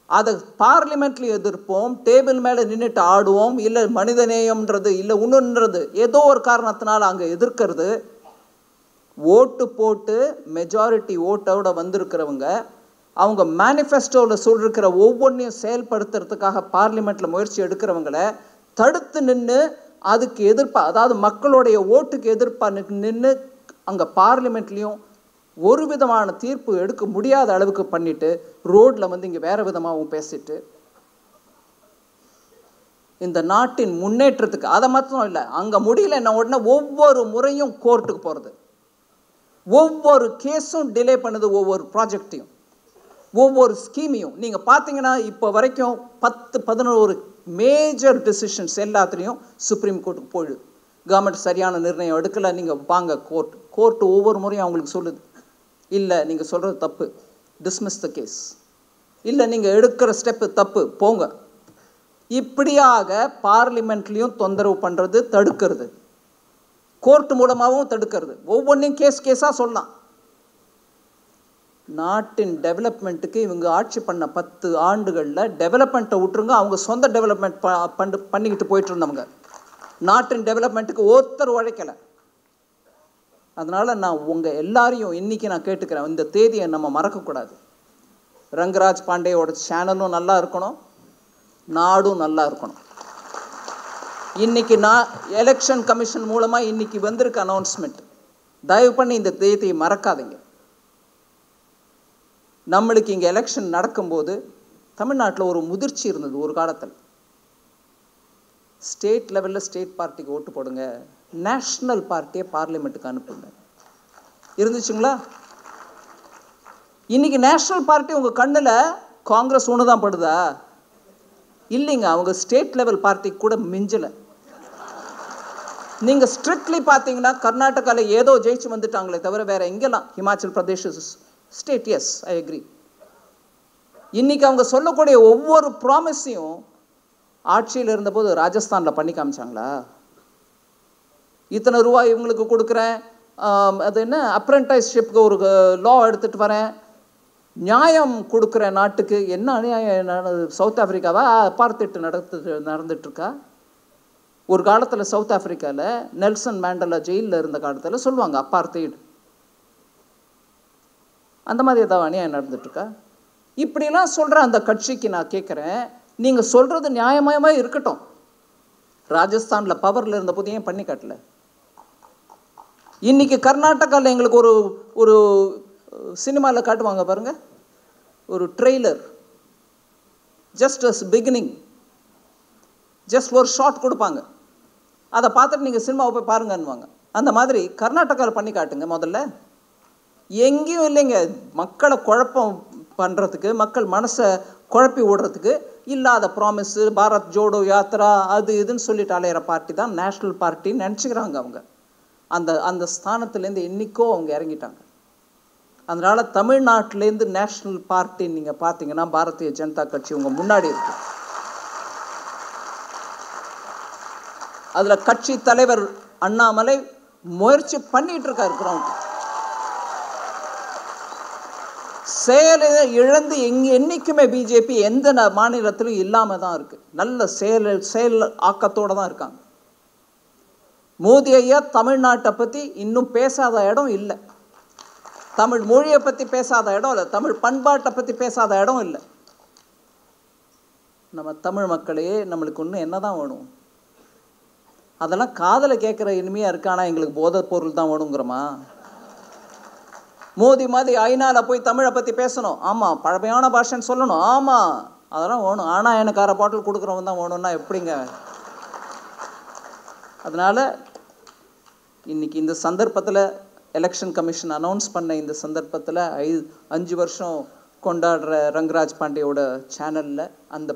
Speaker 1: அதை பார்லிமெண்ட்லேயும் எதிர்ப்போம், டேபிள் மேலே நின்றுட்டு ஆடுவோம், இல்லை மனிதநேயம்ன்றது இல்லை ஒன்றுன்றது ஏதோ ஒரு காரணத்தினால அங்கே எதிர்க்கிறது. ஓட்டு போட்டு மெஜாரிட்டி ஓட்டோட வந்திருக்கிறவங்க அவங்க மேனிஃபெஸ்டோவில் சொல்லிருக்கிற ஒவ்வொன்றையும் செயல்படுத்துறதுக்காக பார்லிமெண்ட்டில் முயற்சி எடுக்கிறவங்கள தடுத்து நின்று அதுக்கு எதிர்ப்பாக, அதாவது மக்களுடைய ஓட்டுக்கு எதிர்ப்பாக நின்று அங்கே பார்லிமெண்ட்லேயும் ஒரு விதமான தீர்ப்பு எடுக்க முடியாத அளவுக்கு பண்ணிட்டு ரோட்டில் வந்து இங்கே வேறு விதமாகவும் பேசிட்டு இந்த நாட்டின் முன்னேற்றத்துக்கு அதை மாத்திரம் இல்லை, அங்கே முடியல என்ன உடனே ஒவ்வொரு முறையும் கோர்ட்டுக்கு போகிறது, ஒவ்வொரு கேஸும் டிலே பண்ணுது, ஒவ்வொரு ப்ராஜெக்டையும் ஒவ்வொரு ஸ்கீமையும். நீங்கள் பார்த்தீங்கன்னா இப்போ வரைக்கும் 10-11 மேஜர் டிசிஷன்ஸ் எல்லாத்துலேயும் சுப்ரீம் கோர்ட்டுக்கு போயிடுது. கவர்மெண்ட் சரியான நிர்ணயம் எடுக்கலை, நீங்கள் வாங்க கோர்ட்டு ஒவ்வொரு முறையும் அவங்களுக்கு சொல்லுது, இல்லை நீங்கள் சொல்கிறது தப்பு, டிஸ்மிஸ் த கேஸ், இல்லை நீங்கள் எடுக்கிற ஸ்டெப்பு தப்பு, போங்க. இப்படியாக பார்லிமெண்ட்லேயும் தொந்தரவு பண்ணுறது, தடுக்கிறது, கோர்ட்டு மூலமாகவும் தடுக்கிறது, ஒவ்வொன்றையும் கேஸாக சொல்லலாம். நாட்டின் டெவலப்மெண்ட்டுக்கு இவங்க ஆட்சி பண்ண 10 ஆண்டுகளில் டெவலப்மெண்ட்டை விட்டுருங்க, அவங்க சொந்த டெவலப்மெண்ட் பண்ணிக்கிட்டு போயிட்டு இருந்தவங்க. நாட்டின் டெவலப்மெண்ட்டுக்கு ஒருத்தர் உழைக்கலை. அதனால் நான் உங்கள் எல்லாரையும் இன்றைக்கி நான் கேட்டுக்கிறேன், இந்த தேதியை நம்ம மறக்கக்கூடாது. ரங்கராஜ் பாண்டேயோட சேனலும் நல்லா இருக்கணும், நாடும் நல்லா இருக்கணும். இன்றைக்கி நான் எலெக்ஷன் கமிஷன் மூலமாக இன்றைக்கி வந்திருக்க அனௌன்ஸ்மெண்ட், தயவு பண்ணி இந்த தேதியை மறக்காதீங்க. நம்மளுக்கு இங்கே எலெக்ஷன் நடக்கும்போது தமிழ்நாட்டில் ஒரு முதிர்ச்சி இருந்தது ஒரு காலத்தில். ஸ்டேட் லெவலில் ஸ்டேட் பார்ட்டிக்கு ஓட்டு போடுங்க, நேஷ்னல் பார்ட்டியை பார்லிமெண்ட்டுக்கு அனுப்புங்க இருந்துச்சுங்களா? இன்றைக்கி நேஷ்னல் பார்ட்டி உங்கள் கண்ணில் காங்கிரஸ் ஒன்று தான் படுதா? இல்லைங்க, அவங்க ஸ்டேட் லெவல் பார்ட்டிக்கு கூட மிஞ்சலை. நீங்கள் ஸ்ட்ரிக்ட்லி பார்த்தீங்கன்னா கர்நாடகாவில் ஏதோ ஜெயிச்சு வந்துட்டாங்களே தவிர வேறு எங்கெல்லாம், Himachal Pradesh state, yes I agree. இன்றைக்கி அவங்க சொல்லக்கூடிய ஒவ்வொரு ப்ராமிஸையும் ஆட்சியில் இருந்தபோது ராஜஸ்தானில் பண்ணி காமிச்சாங்களா? இத்தனை ரூபாய் இவங்களுக்கு கொடுக்குறேன், அது என்ன அப்ரெண்டைஸ்ஷிப்க்கு ஒரு லா எடுத்துகிட்டு வரேன், நியாயம் கொடுக்குறேன் நாட்டுக்கு, என்ன அநியாயம்? சவுத் ஆஃப்ரிக்காவா அப்பார்த்தெட் நடந்துட்டுருக்கா? ஒரு காலத்தில் சவுத் ஆஃப்ரிக்காவில் நெல்சன் மேண்டலா ஜெயிலில் இருந்த காலத்தில் சொல்லுவாங்க அப்பார்த்தெட். அந்த மாதிரி ஏதாவது அநியாயம் நடந்துட்டுருக்கா? இப்படிலாம் சொல்கிற அந்த கட்சிக்கு நான் கேட்குறேன், நீங்கள் சொல்கிறது நியாயமயமாக இருக்கட்டும், ராஜஸ்தானில் பவரில் இருந்த போது ஏன் பண்ணி காட்டல? இன்றைக்கி கர்நாடகாவில் எங்களுக்கு ஒரு சினிமாவில் காட்டுவாங்க பாருங்கள், ஒரு trailer, just as beginning, just ஒரு ஷார்ட் கொடுப்பாங்க, அதை பார்த்துட்டு நீங்கள் சினிமாவை போய் பாருங்கன்னுவாங்க. அந்த மாதிரி கர்நாடகாவில் பண்ணி காட்டுங்க முதல்ல. எங்கேயும் இல்லைங்க, மக்களை குழப்பம் பண்ணுறதுக்கு, மக்கள் மனசை குழப்பி விடுறதுக்கு இல்லாத ப்ராமிஸு, பாரத் ஜோடோ யாத்திரா அது இதுன்னு சொல்லிட்டு அலையிற பார்ட்டி தான் நேஷ்னல் பார்ட்டின்னு நினச்சிக்கிறாங்க அவங்க. அந்த ஸ்தானத்துலேருந்து என்றைக்கோ அவங்க இறங்கிட்டாங்க. அதனால் தமிழ்நாட்டிலேருந்து நேஷ்னல் பார்ட்டின்னு நீங்கள் பார்த்தீங்கன்னா பாரதிய ஜனதா கட்சி உங்கள் முன்னாடி இருக்கு. அதில் கட்சி தலைவர் அண்ணாமலை முயற்சி பண்ணிகிட்டு இருக்காரு. கிரவுண்ட் செயலை இழந்து என்றைக்குமே பிஜேபி எந்த மாநிலத்திலும் இல்லாமல் தான் இருக்குது. நல்ல செயல் ஆக்கத்தோடு தான் இருக்காங்க. மோடி ஐயா தமிழ்நாட்டை பற்றி இன்னும் பேசாத இடம் இல்லை, தமிழ் மொழியை பற்றி பேசாத இடம் இல்லை, தமிழ் பண்பாட்டை பற்றி பேசாத இடம் இல்லை. நம்ம தமிழ் மக்களே நம்மளுக்கு இன்னும் என்ன தான் வேணும்? அதெல்லாம் காதில் கேட்குற இனிமையாக இருக்கு, ஆனால் எங்களுக்கு போதைப் பொருள் தான் வேணுங்கிறோமா? மோடி மாதிரி ஐநாவில் போய் தமிழை பற்றி பேசணும், ஆமாம், பழமையான பாஷைன்னு சொல்லணும், ஆமாம், அதெல்லாம் வேணும். ஆனால் எனக்கு அரை பாட்டில் கொடுக்குறவன் தான் வேணும்னா எப்படிங்க? அதனால் இன்றைக்கி இந்த சந்தர்ப்பத்தில் எலெக்ஷன் கமிஷன் அனௌன்ஸ் பண்ண இந்த சந்தர்ப்பத்தில் 5 வருஷம் கொண்டாடுற ரங்கராஜ் பாண்டேயோட சேனலில் அந்த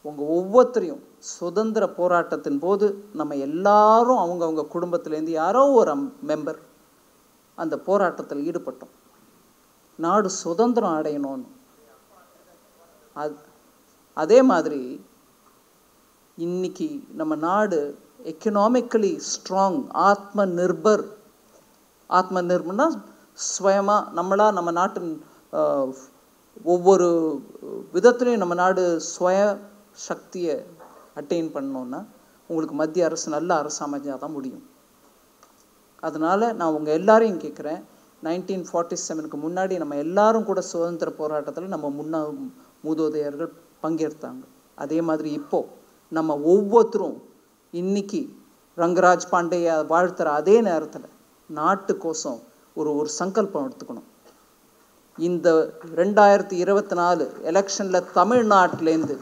Speaker 1: உங்கள் ஒவ்வொருத்தரையும் சுதந்திர போராட்டத்தின் போது நம்ம எல்லாரும் அவங்கவுங்க குடும்பத்திலேருந்து யாரோ ஒரு மெம்பர் அந்த போராட்டத்தில் ஈடுபட்டோம். நாடு சுதந்திரம் அடையணும்னு. அதே மாதிரி இன்னைக்கு நம்ம நாடு எக்கனாமிக்கலி ஸ்ட்ராங், ஆத்ம நிர்பர்னா சுயமாக நம்மளாக நம்ம நாட்டின் ஒவ்வொரு விதத்துலையும் நம்ம நாடு சுய சக்தியை அட்டைன் பண்ணோன்னா உங்களுக்கு மத்திய அரசு நல்ல அரசு அமைஞ்சால் தான் முடியும். அதனால் நான் உங்கள் எல்லாரையும் கேட்குறேன், 1947க்கு முன்னாடி நம்ம எல்லாரும் கூட சுதந்திர போராட்டத்தில் நம்ம மூதோதையர்கள் பங்கேற்றாங்க. அதே மாதிரி இப்போது நம்ம ஒவ்வொருத்தரும் இன்னைக்கு ரங்கராஜ் பாண்டேயை வாழ்த்துற அதே நேரத்தில் நாட்டுக்கோசம் ஒரு சங்கல்பம் எடுத்துக்கணும். இந்த 2024 எலெக்ஷனில் தமிழ்நாட்டிலேருந்து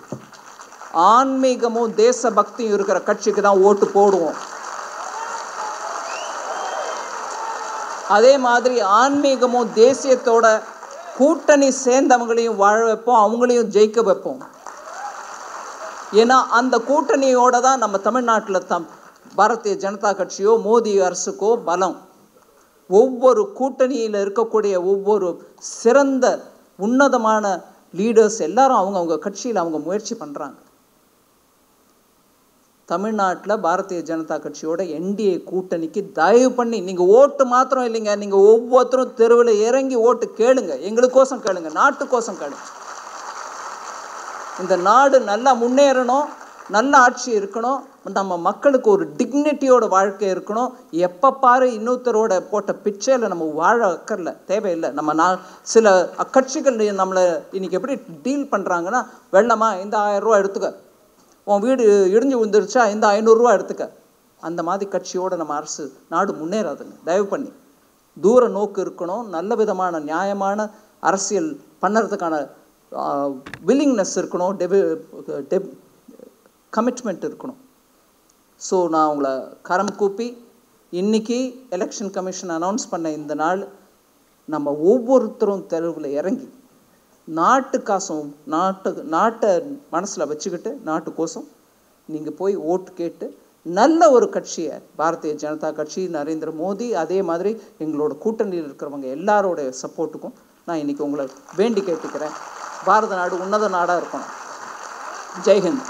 Speaker 1: ஆன்மீகமும் தேசபக்தியும் இருக்கிற கட்சிக்கு தான் ஓட்டு போடுவோம். அதே மாதிரி ஆன்மீகமும் தேசியத்தோட கூட்டணி சேர்ந்தவங்களையும் வாழ வைப்போம், அவங்களையும் ஜெயிக்க வைப்போம். ஏன்னா அந்த கூட்டணியோட தான் நம்ம தமிழ்நாட்டில் பாரதிய ஜனதா கட்சியோ மோடி அரசுக்கோ பலம். ஒவ்வொரு கூட்டணியில் இருக்கக்கூடிய ஒவ்வொரு சிறந்த உன்னதமான லீடர்ஸ் எல்லாரும் அவங்கவுங்க கட்சியில் அவங்க முயற்சி பண்ணுறாங்க. தமிழ்நாட்டில் பாரதிய ஜனதா கட்சியோட என்டிஏ கூட்டணிக்கு தயவு பண்ணி நீங்கள் ஓட்டு மாத்திரம் இல்லைங்க, நீங்கள் ஒவ்வொருத்தரும் தெருவில் இறங்கி ஓட்டு கேளுங்க. எங்களுக்கோசம் கேளுங்க, நாட்டுக்கோசம் கேளுங்க. இந்த நாடு நல்லா முன்னேறணும், நல்ல ஆட்சி இருக்கணும், நம்ம மக்களுக்கு ஒரு டிக்னிட்டியோட வாழ்க்கை இருக்கணும். எப்போ பாரு இன்னொருத்தரோட போட்ட பிச்சையில் நம்ம வாழ வைக்கல, தேவையில்லை. நம்ம சில கட்சிகள் நம்மளை இன்னைக்கு எப்படி டீல் பண்ணுறாங்கன்னா, வெள்ளமா இந்த 1000 ரூபா எடுத்துக்க, உன் வீடு இடிஞ்சு விழுந்துருச்சா இந்த 500 ரூபா எடுத்துக்க. அந்த மாதிரி கட்சியோட நம்ம அரசு நாடு முன்னேறாதுங்க. தயவு பண்ணி தூர நோக்கு இருக்கணும், நல்ல விதமான நியாயமான அரசியல் பண்ணுறதுக்கான வில்லிங்னஸ் இருக்கணும், கமிட்மெண்ட் இருக்கணும். ஸோ நான் உங்களை கரம் கூப்பி இன்றைக்கி எலெக்ஷன் கமிஷன் அனௌன்ஸ் பண்ண இந்த நாள் நம்ம ஒவ்வொருத்தரும் தெருவில் இறங்கி நாட்டுக்காசும் நாட்டை மனசில் வச்சுக்கிட்டு நாட்டுக்கோசம் நீங்கள் போய் ஓட்டு கேட்டு நல்ல ஒரு கட்சியை, பாரதிய ஜனதா கட்சி, நரேந்திர மோடி, அதே மாதிரி எங்களோட கூட்டணியில் இருக்கிறவங்க எல்லாரோட சப்போர்ட்டுக்கும் நான் இன்றைக்கி உங்களை வேண்டி கேட்டுக்கிறேன். பாரத நாடு உன்னத நாடாக இருக்கணும். ஜெய்ஹிந்த்.